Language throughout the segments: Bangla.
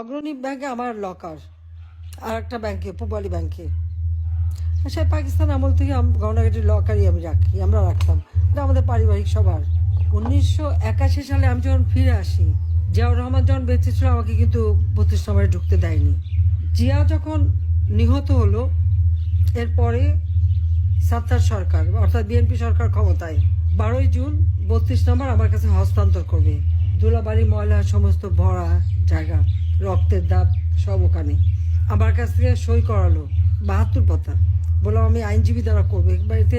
অগ্রণী ব্যাংকে আমার লকার, আর একটা ব্যাংকে পূবালী ব্যাংকে। সে পাকিস্তান আমল থেকে গহনাগাটির লকারই আমরা রাখতাম। এটা আমাদের পারিবারিক সবার। 1981 সালে আমি যখন ফিরে আসি, জিয়াউর রহমান যখন বেঁচে ছিল আমাকে কিন্তু 32 নম্বরে ঢুকতে দেয়নি। জিয়া যখন নিহত হলো, এরপরে সাত্তার সরকার অর্থাৎ বিএনপি সরকার ক্ষমতায় 12ই জুন 32 নম্বর আমার কাছে হস্তান্তর করবে। ধুলাবাড়ি ময়লা সমস্ত ভরা জায়গা, রক্তের দাগ সব ওখানে। আমার কাছ থেকে সই করালো 72 পাতা। বললাম আমি আইনজীবী দ্বারা করবো, বাড়িতে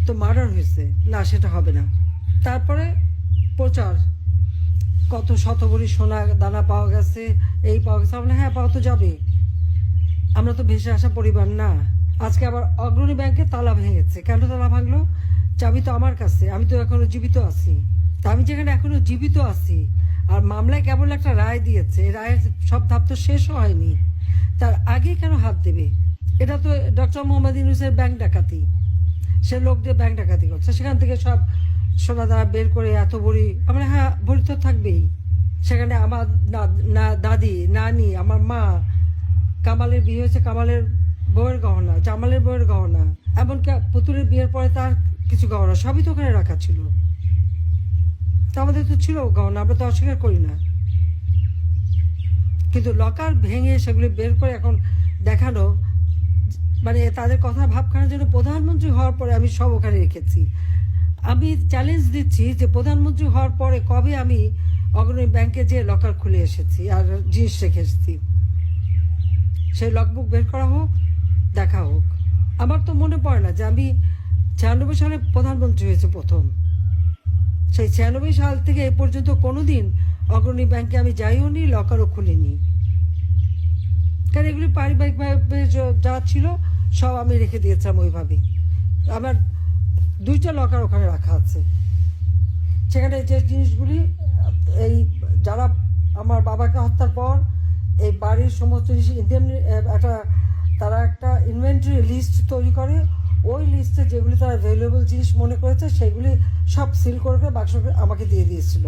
তো মার্ডার হয়েছে, না সেটা হবে না। তারপরে প্রচার, কত শতভরি সোনা দানা পাওয়া গেছে, এই পাওয়া গেছে। আমরা হ্যাঁ, পাওয়া তো যাবে, আমরা তো ভেসে আসা পরিবার না। আজকে আবার অগ্রণী ব্যাংকে তালা ভেঙেছে। কেন তালা ভাঙলো? চাবি তো আমার কাছে, আমি তো এখনো জীবিত আছি। তা আমি যেখানে এখনো জীবিত আছি আর মামলায় কেবল একটা রায় দিয়েছে, রায়ের সব ধাপ তো শেষ হয়নি, তার আগে কেন হাত দেবে? এটা তো ডক্টর মোহাম্মদ ইউনূসের ব্যাংক ডাকাতি। সে লোক দিয়ে ব্যাংক ডাকাতি করছে, সেখান থেকে সব সোনা দানা বের করে এত ভরি। আমরা হ্যাঁ, ভরি তো থাকবেই। সেখানে আমার দাদি, নানি, আমার মা, কামালের বিয়ে হয়েছে, কামালের বউয়ের গহনা, জামালের বউয়ের গহনা, এমনকি পুতুলের বিয়ের পরে তার কিছু গহনা সবই তো ওখানে রাখা ছিল। তা আমাদের তো ছিল গহনা, আমরা তো অস্বীকার করি না। কিন্তু লকার ভেঙে সেগুলি বের করে এখন দেখানো, মানে তাদের কথা ভাবখানার জন্য প্রধানমন্ত্রী হওয়ার পরে আমি সব ওখানে রেখেছি। আমি চ্যালেঞ্জ দিচ্ছি যে প্রধানমন্ত্রী হওয়ার পরে কবে আমি অগ্রণী ব্যাংকে যে লকার খুলে এসেছি আর জিনিস রেখে এসেছি, সেই লগবুক বের করা হোক, দেখা হোক। আমার তো মনে পড়ে না যে আমি 96 সালে প্রধানমন্ত্রী হয়েছে প্রথম। সেই 96 সাল থেকে এ পর্যন্ত কোনোদিন অগ্রণী ব্যাংকে আমি যাইও নি, লকারও খুলিনি। কারণ এগুলি পারিবারিকভাবে যা ছিল সব আমি রেখে দিয়েছিলাম ওইভাবেই। আমার 2টা লকার ওখানে রাখা আছে। সেখানে যে জিনিসগুলি, এই যারা আমার বাবাকে হত্যার পর এই বাড়ির সমস্ত জিনিস তারা একটা ইনভেন্টরি লিস্ট তৈরি করে, ওই লিস্টে যেগুলি তারা ভ্যালুয়েবল জিনিস মনে করেছে সেগুলি সব সিল করে বাক্স আমাকে দিয়ে দিয়েছিল।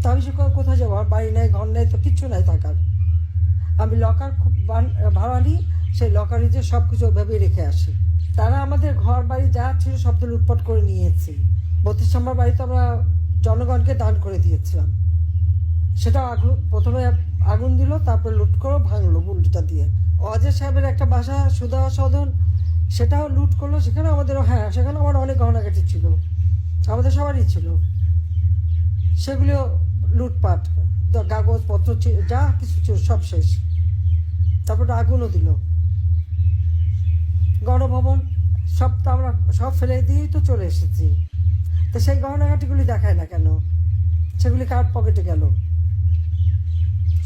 তা আমি সে কোথায় যাবো? আমার বাড়ি নেই, ঘর নেই, তো কিচ্ছু নাই থাকার। আমি লকার ভাড়া নিই, সেই লকারে যে সব কিছু ওইভাবেই রেখে আসি। তারা আমাদের ঘর বাড়ি যা ছিল সব তো লুটপাট করে নিয়েছি। 32 নম্বর বাড়িতে আমরা জনগণকে দান করে দিয়েছিলাম। সেটা প্রথমে আগুন দিল, তারপরে লুট করে ভাঙলো বুলডোজার দিয়ে। অজয় সাহেবের একটা বাসা সুধা সদন, সেটাও লুট করলো। সেখানে আমাদেরও, হ্যাঁ, সেখানে আমার অনেক গহনাগাটি ছিল, আমাদের সবারই ছিল। সেগুলিও লুটপাট, কাগজপত্র যা কিছু ছিল সব শেষ। তারপর আগুনও দিল। গণভবন সব তো আমরা সব ফেলে দিয়েই তো চলে এসেছি। তো সেই গহনাগাটিগুলি দেখায় না কেন? সেগুলি কার পকেটে গেল?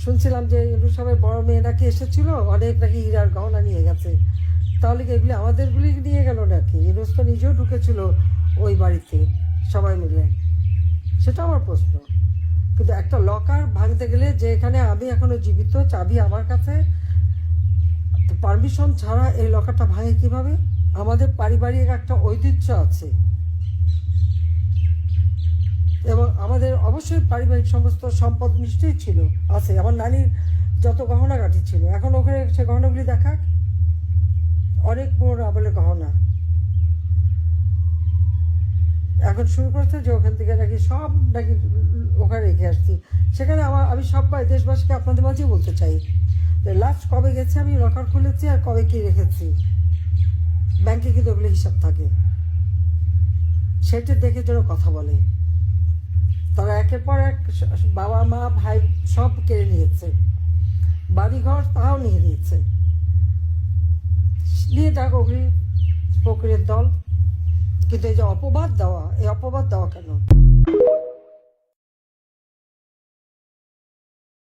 শুনছিলাম যে ইউনূস সাহেবের বড় মেয়ে নাকি এসেছিল, অনেক নাকি হীরার গহনা নিয়ে গেছে। তাহলে কি এগুলি আমাদেরগুলি নিয়ে গেল নাকি? ইউনূস তো নিজেও ঢুকেছিল ওই বাড়িতে সবাই মিলে, সেটা আমার প্রশ্ন। কিন্তু একটা লকার ভাঙতে গেলে, যে এখানে আমি এখনো জীবিত, চাবি আমার কাছে, পারমিশন ছাড়া এই লকারটা ভাঙে কিভাবে? আমাদের পারিবারিক একটা ঐতিহ্য আছে এবং আমাদের অবশ্যই পারিবারিক সমস্ত সম্পদ নিশ্চয়ই ছিল, আছে। আমার নানির যত গহনাগাটি ছিল, এখন ওখানে সে গহনাগুলি দেখাক, অনেক পুরোনো আমলের গহনা। এখন শুরু করছে যে ওখান থেকে নাকি সব নাকি ওখানে রেখে আসছি। সেখানে আমি সবাই দেশবাসীকে আপনাদের মাঝেই বলতে চাই, লাস্ট কবে গেছে আমি লকার খুলেছি আর কবে কি রেখেছি। ব্যাংকে কিন্তু ওগুলো হিসাব থাকে, সেটা দেখে যেন কথা বলে। তারা একের পর এক বাবা মা ভাই সব কেড়ে নিয়েছে, বাড়িঘর তাও নিয়ে নিয়েছে। নিয়ে যাক, ওগুলি ফকিরের দল। কিন্তু এই যে অপবাদ দেওয়া, এই অপবাদ দেওয়া কেন?